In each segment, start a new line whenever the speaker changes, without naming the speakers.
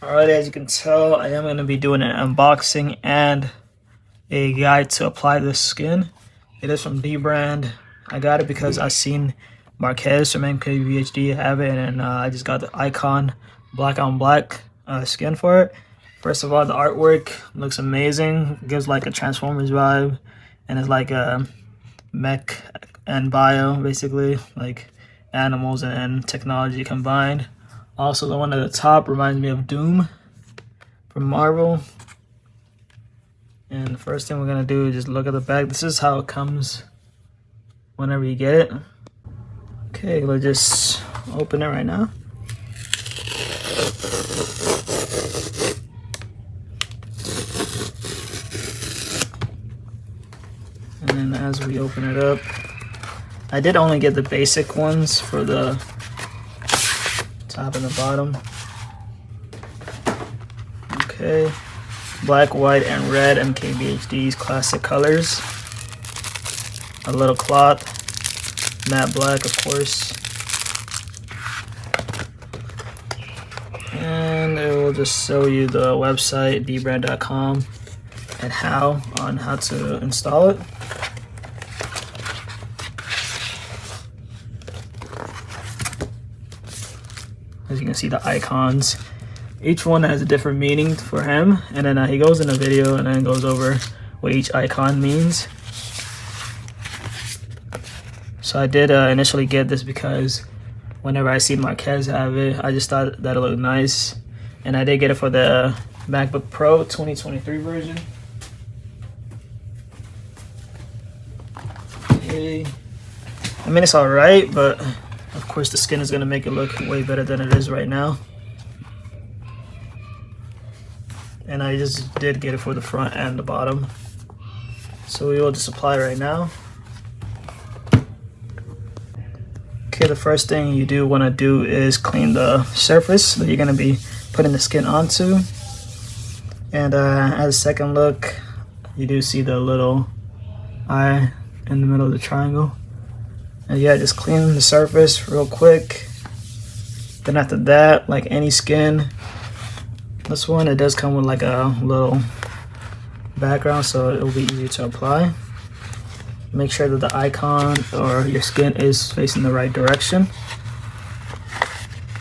Alright, as you can tell, I am going to be doing an unboxing and a guide to apply this skin. It is from DBrahd. I got it because I seen Marquez from Mkbhd have it, and I just got the icon black on black skin for it. First of all, the artwork looks amazing. It gives like a Transformers vibe, and it's like a mech and bio, basically like animals and technology combined. Also, the one at the top reminds me of Doom from Marvel. And the first thing we're gonna do is just look at the back. This is how it comes whenever you get it. Okay, let's just open it right now. And then as we open it up, I did only get the basic ones for the top and the bottom. Okay, black, white, and red, Mkbhd's classic colors. A little cloth, matte black, of course. And it will just show you the website, DBrahd.com, and how to install it. As you can see, the icons, each one has a different meaning for him, and then he goes in a video and then goes over what each icon means. So I did initially get this because whenever I see Marquez have it, I just thought that it looked nice, and I did get it for the MacBook Pro 2023 version. Okay, I mean, it's all right, but of course the skin is going to make it look way better than it is right now. And I just did get it for the front and the bottom. So we will just apply right now. Okay, the first thing you do want to do is clean the surface that you're going to be putting the skin onto. And as a second look, you do see the little eye in the middle of the triangle. And yeah, just clean the surface real quick. Then after that, like any skin, this one, it does come with like a little background, so it will be easier to apply. Make sure that the icon or your skin is facing the right direction.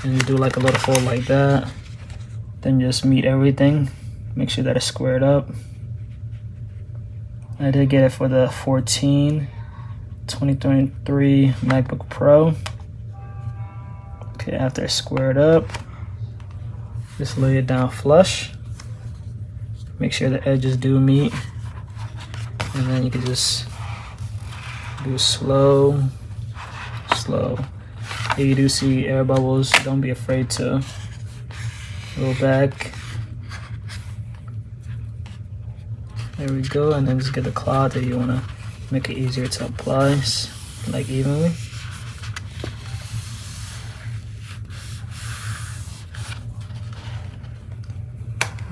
And you do like a little fold like that. Then just meet everything. Make sure that it's squared up. I did get it for the 2023 MacBook Pro. Okay, after it's squared up, just lay it down flush. Make sure the edges do meet. And then you can just do slow. If you do see air bubbles, don't be afraid to go back. There we go, and then just get the cloth that you want to make it easier to apply, like evenly.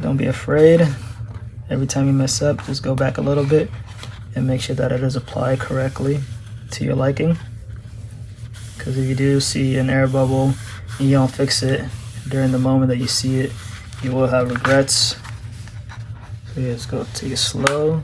Don't be afraid. Every time you mess up, just go back a little bit and make sure that it is applied correctly to your liking. Because if you do see an air bubble and you don't fix it during the moment that you see it, you will have regrets. So yeah, just go take it slow.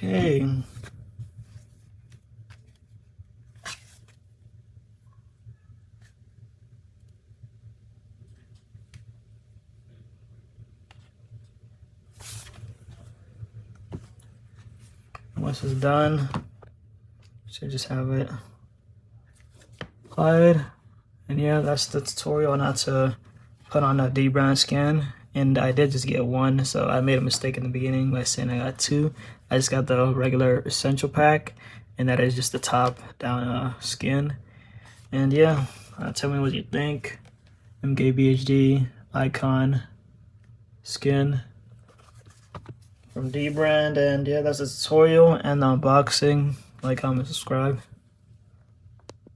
Okay. Once it's done, should just have it applied. And yeah, that's the tutorial on how to put on a DBrahd skin. And I did just get one, so I made a mistake in the beginning by saying I got two. I just got the regular essential pack, and that is just the top down skin. And yeah, tell me what you think. Mkbhd icon skin from DBrahd. And yeah, that's the tutorial and the unboxing. Like, comment, subscribe.